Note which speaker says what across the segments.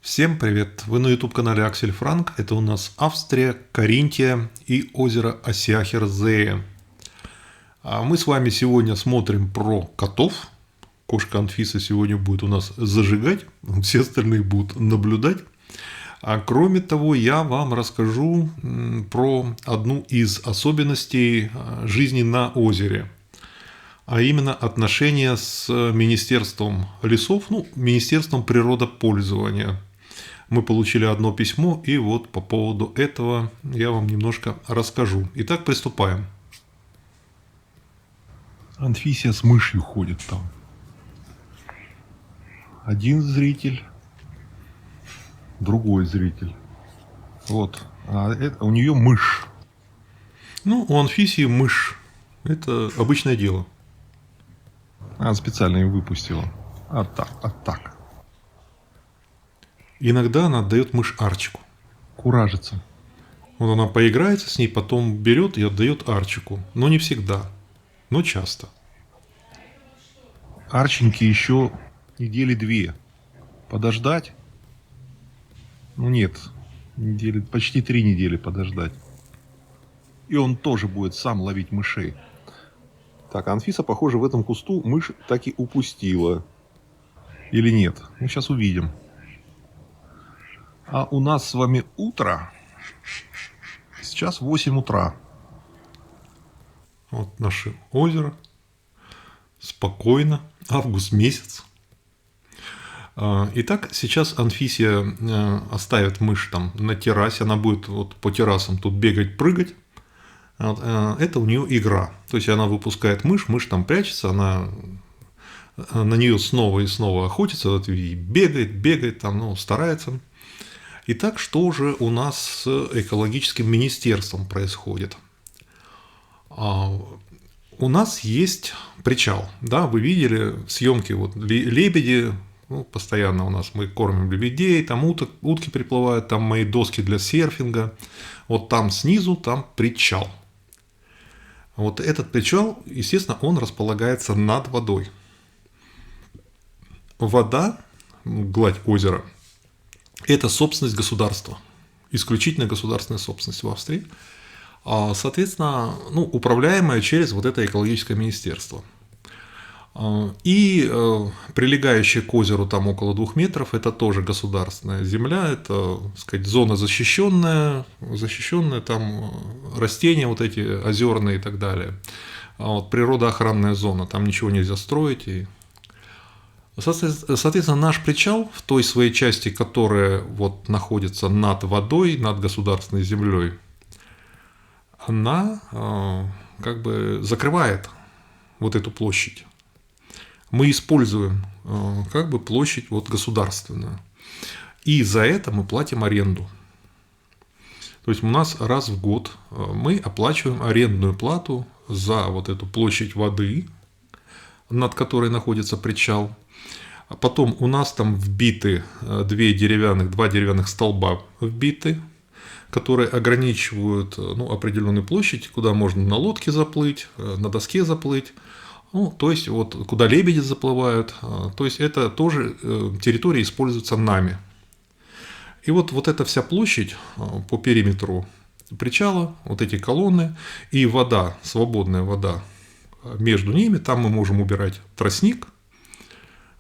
Speaker 1: Всем привет! Вы на YouTube-канале Аксель Франк. Это у нас Австрия, Каринтия и озеро Осьяхерзее. А мы с вами сегодня смотрим про котов. Кошка Анфиса сегодня будет у нас зажигать, все остальные будут наблюдать. А кроме того, я вам расскажу про одну из особенностей жизни на озере. А именно отношения с Министерством лесов, Министерством природопользования. Мы получили одно письмо, и вот по поводу этого я вам немножко расскажу. Итак, приступаем.
Speaker 2: Анфисия с мышью ходит там. Один зритель, другой зритель. Вот. А это, у нее мышь.
Speaker 1: У Анфисии мышь. Это обычное дело.
Speaker 2: Она специально ее выпустила. А так.
Speaker 1: Иногда она отдает мышь Арчику.
Speaker 2: Куражится.
Speaker 1: Вот она поиграется с ней, потом берет и отдает Арчику. Но не всегда, но часто.
Speaker 2: Арченьке еще недели 2 подождать. Нет, почти 3 недели подождать. И он тоже будет сам ловить мышей. Так, Анфиса, похоже, в этом кусту мышь так и упустила. Или нет? Мы сейчас увидим. А у нас с вами утро. Сейчас 8 утра.
Speaker 1: Вот наше озеро. Спокойно. Август месяц. Итак, сейчас Анфисия оставит мышь там на террасе. Она будет вот по террасам тут бегать, прыгать. Это у нее игра. То есть она выпускает мышь там прячется, она на нее снова и снова охотится, и бегает там, старается. Итак, что же у нас с экологическим министерством происходит? У нас есть причал, да, вы видели съемки, вот лебеди, постоянно у нас мы кормим лебедей, там утки приплывают, там мои доски для серфинга, вот там снизу, там причал. Вот этот причал, естественно, он располагается над водой. Вода, гладь озера, это собственность государства, исключительно государственная собственность в Австрии, соответственно, управляемая через вот это экологическое министерство. И прилегающая к озеру там около 2 метров, это тоже государственная земля, это, так сказать, зона защищенная там растения вот эти озерные и так далее. Природоохранная зона, там ничего нельзя строить. Соответственно, наш причал в той своей части, которая вот находится над водой, над государственной землей, она как бы закрывает вот эту площадь. Мы используем как бы площадь вот государственную. И за это мы платим аренду. То есть у нас раз в год мы оплачиваем арендную плату за вот эту площадь воды, над которой находится причал. А потом у нас там вбиты 2 деревянных столба вбиты, которые ограничивают определенную площадь, куда можно на лодке заплыть, на доске заплыть. То есть, вот куда лебеди заплывают, то есть, это тоже территория используется нами. И вот эта вся площадь по периметру причала, вот эти колонны и вода, свободная вода между ними, там мы можем убирать тростник.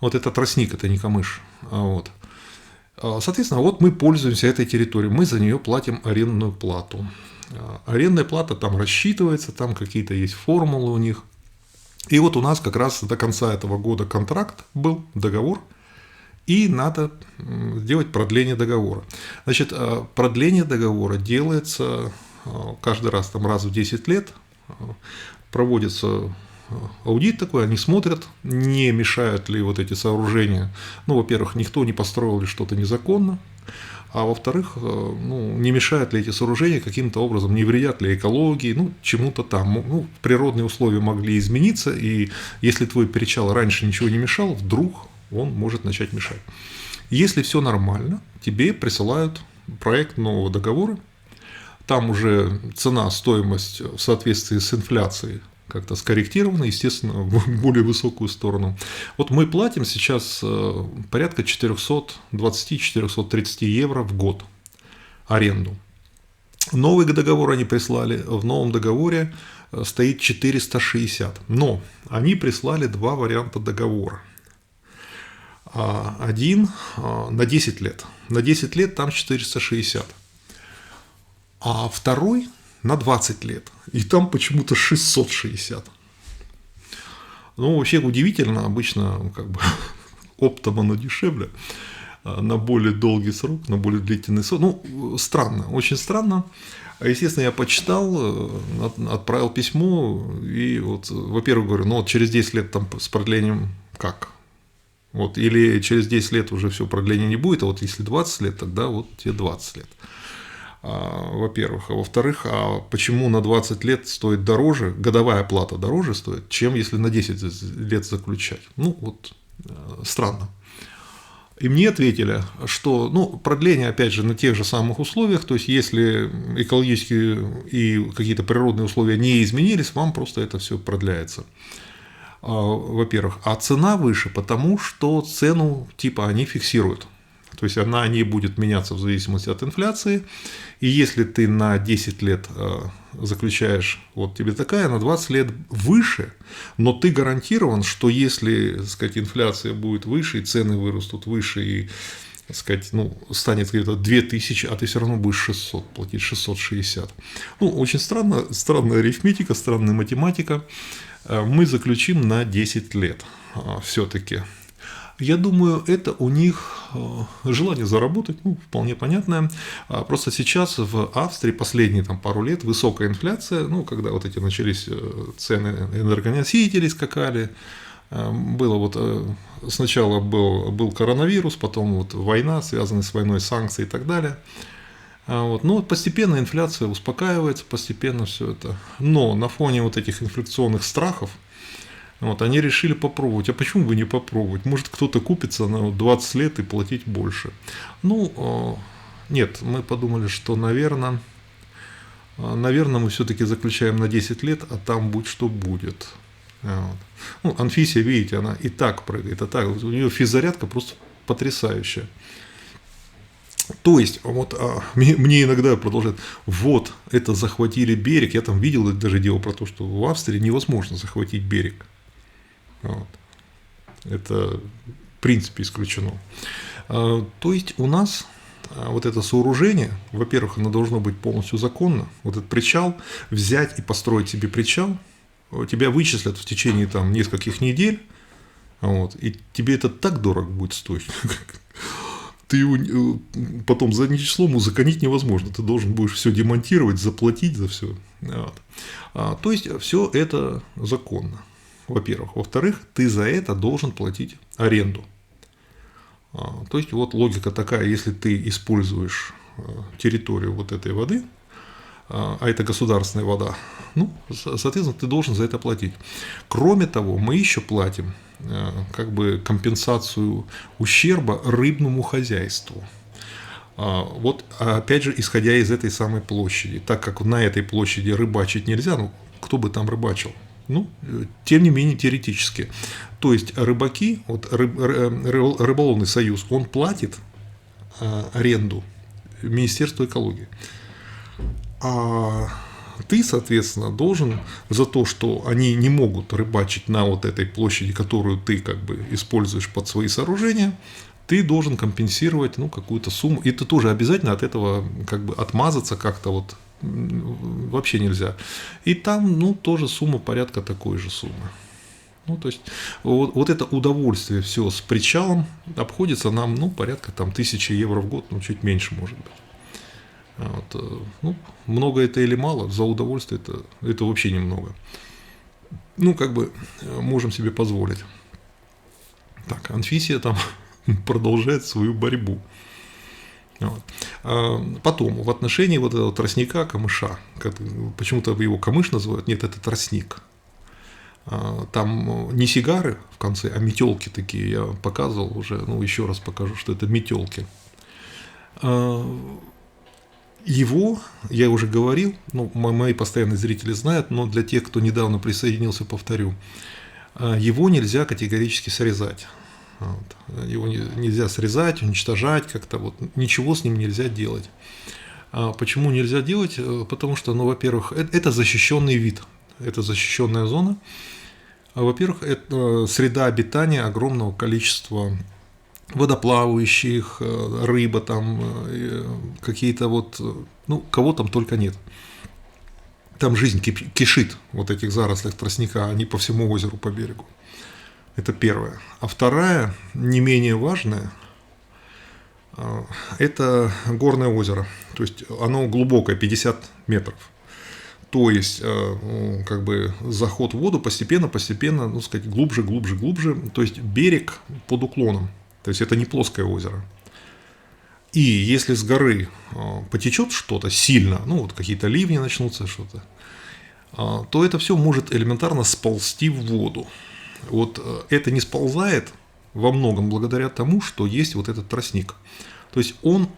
Speaker 1: Вот это тростник, это не камыш. Соответственно, вот мы пользуемся этой территорией, мы за нее платим арендную плату. Арендная плата там рассчитывается, там какие-то есть формулы у них. И вот у нас как раз до конца этого года контракт был, договор, и надо сделать продление договора. Значит, продление договора делается каждый раз, раз в 10 лет, проводится аудит такой, они смотрят, не мешают ли вот эти сооружения. Во-первых, никто не построил ли что-то незаконно, а во-вторых, не мешают ли эти сооружения каким-то образом, не вредят ли экологии, чему-то там. Природные условия могли измениться, и если твой причал раньше ничего не мешал, вдруг он может начать мешать. Если все нормально, тебе присылают проект нового договора, там уже цена, стоимость в соответствии с инфляцией как-то скорректированы, естественно, в более высокую сторону. Вот мы платим сейчас порядка 420-430 евро в год аренду. Новый договор они прислали, в новом договоре стоит 460. Но они прислали два варианта договора. Один на 10 лет. На 10 лет там 460. А второй на 20 лет. И там почему-то 660. Ну, вообще удивительно. Обычно как бы оптом оно дешевле. На более долгий срок, на более длительный срок. Ну, странно, очень странно. Естественно, я почитал, отправил письмо, и вот, во-первых, говорю, ну вот через 10 лет там с продлением как? Вот, или через 10 лет уже все, продления не будет, а вот если 20 лет, тогда вот тебе 20 лет. Во-первых. А во-вторых, а почему на 20 лет стоит дороже, годовая плата дороже стоит, чем если на 10 лет заключать? Ну, вот странно. И мне ответили, что продление, опять же, на тех же самых условиях, то есть, если экологические и какие-то природные условия не изменились, вам просто это все продляется. Во-первых. А цена выше, потому что цену типа они фиксируют. То есть, она не будет меняться в зависимости от инфляции. И если ты на 10 лет заключаешь, вот тебе такая, на 20 лет выше, но ты гарантирован, что если, так сказать, инфляция будет выше, и цены вырастут выше, и, так сказать, станет где-то 2000, а ты все равно будешь 600 платить, 660. Очень странная арифметика, странная математика. Мы заключим на 10 лет все-таки. Я думаю, это у них желание заработать, вполне понятное. Просто сейчас в Австрии последние пару лет высокая инфляция, когда вот эти начались цены энергоносителей скакали, было вот сначала был коронавирус, потом вот война, связанная с войной, санкции и так далее. Но постепенно инфляция успокаивается, постепенно все это. Но на фоне вот этих инфляционных страхов, они решили попробовать. А почему бы не попробовать? Может, кто-то купится на 20 лет и платить больше. Нет, мы подумали, что, наверное, мы все-таки заключаем на 10 лет, а там будь что будет. Анфисия, видите, она и так прыгает, у нее физзарядка просто потрясающая. То есть, мне иногда продолжают, вот, это захватили берег. Я там видел даже дело про то, что в Австрии невозможно захватить берег. Это в принципе исключено. То есть, у нас вот это сооружение, во-первых, оно должно быть полностью законно. Вот этот причал, взять и построить себе причал, тебя вычислят в течение нескольких недель, и тебе это так дорого будет стоить. Ты потом задним числом узаконить невозможно. Ты должен будешь все демонтировать, заплатить за все. То есть, все это законно, во-первых. Во-вторых, ты за это должен платить аренду. То есть, вот логика такая, если ты используешь территорию вот этой воды, а это государственная вода, соответственно, ты должен за это платить. Кроме того, мы еще платим компенсацию ущерба рыбному хозяйству. Вот опять же, исходя из этой самой площади, так как на этой площади рыбачить нельзя, кто бы там рыбачил? Тем не менее, теоретически. То есть, рыбаки, рыболовный союз, он платит аренду Министерству экологии. А ты, соответственно, должен за то, что они не могут рыбачить на вот этой площади, которую ты используешь под свои сооружения, ты должен компенсировать какую-то сумму. И ты тоже обязательно от этого отмазаться как-то вообще нельзя. И там тоже сумма порядка такой же суммы. То есть, вот это удовольствие все с причалом обходится нам порядка 1000 евро в год, чуть меньше может быть. Много это или мало, за удовольствие это вообще немного. Можем себе позволить. Так, Анфисия там продолжает свою борьбу. Потом, в отношении вот этого тростника, камыша, почему-то его камыш называют, нет, это тростник. Там не сигары в конце, а метелки такие, я показывал уже, еще раз покажу, что это метелки. Его, я уже говорил, ну, мои постоянные зрители знают, но для тех, кто недавно присоединился, повторю, его нельзя категорически срезать. Вот. Его нельзя срезать, уничтожать как-то, вот, ничего с ним нельзя делать. Почему нельзя делать? Потому что, ну, во-первых, это защищенный вид, это защищенная зона. Во-первых, это среда обитания огромного количества водоплавающих, рыба там, какие-то вот, ну, кого там только нет. Там жизнь кишит вот этих зарослях тростника, они по всему озеру, по берегу. Это первое. А вторая, не менее важная, это горное озеро. То есть оно глубокое, 50 метров. То есть, как бы заход в воду постепенно, ну, сказать, глубже. То есть берег под уклоном. То есть это не плоское озеро. И если с горы потечет что-то сильно, ну вот какие-то ливни начнутся, что-то, то это все может элементарно сползти в воду. Вот это не сползает во многом благодаря тому, что есть вот этот тростник. То есть он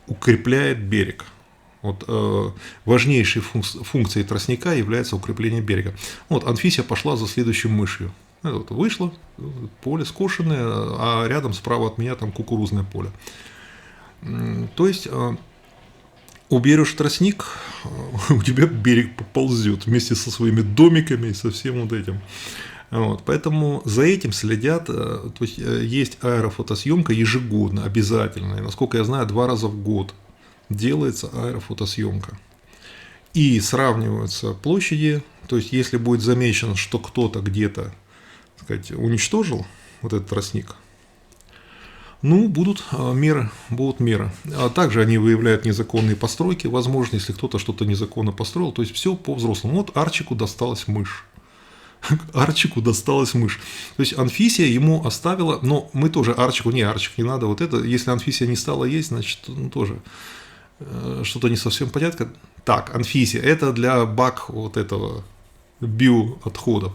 Speaker 1: укрепляет берег. Вот, важнейшей функцией тростника является укрепление берега. Вот Анфисия пошла за следующей мышью. Вот, вышла, поле скошенное, а рядом справа от меня там кукурузное поле. То есть уберешь тростник, у тебя берег поползет вместе со своими домиками и со всем вот этим. Вот, поэтому за этим следят, то есть аэрофотосъемка ежегодно, обязательно. И, насколько я знаю, 2 раза в год делается аэрофотосъемка. И сравниваются площади, то есть если будет замечено, что кто-то где-то, так сказать, уничтожил вот этот тростник, ну, будут меры. А также они выявляют незаконные постройки, возможно, если кто-то что-то незаконно построил, то есть все по-взрослому. Вот Арчику досталась мышь. Арчику досталась мышь. То есть Анфисия ему оставила, но мы тоже Арчик не надо вот это. Если Анфисия не стала есть, значит, ну, тоже что-то не совсем порядка. Так, Анфисия, это для бак вот этого биоотходов,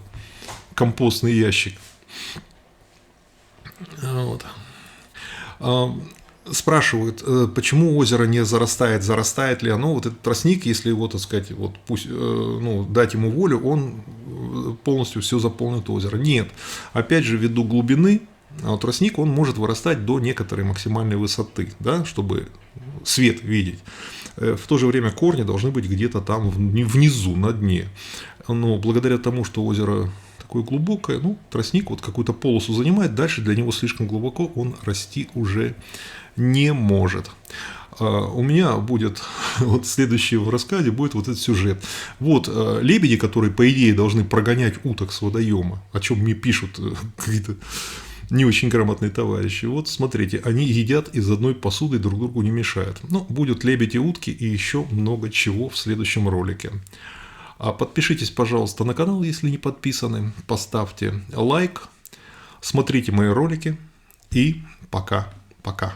Speaker 1: компостный ящик. Вот. Спрашивают, почему озеро не зарастает ли оно, вот этот тростник, если его, так сказать, вот пусть, ну, дать ему волю, он полностью все заполнит озеро. Нет, опять же, ввиду глубины, тростник, он может вырастать до некоторой максимальной высоты, да, чтобы свет видеть. В то же время корни должны быть где-то там внизу, на дне. Но благодаря тому, что озеро такое глубокое, ну, тростник вот какую-то полосу занимает, дальше для него слишком глубоко он расти уже не может. У меня будет, вот следующий в рассказе будет вот этот сюжет. Вот лебеди, которые, по идее, должны прогонять уток с водоема, о чем мне пишут какие-то не очень грамотные товарищи. Вот смотрите, они едят из одной посуды, друг другу не мешают. Ну, будут лебеди, утки и еще много чего в следующем ролике. Подпишитесь, пожалуйста, на канал, если не подписаны. Поставьте лайк. Смотрите мои ролики. И пока-пока.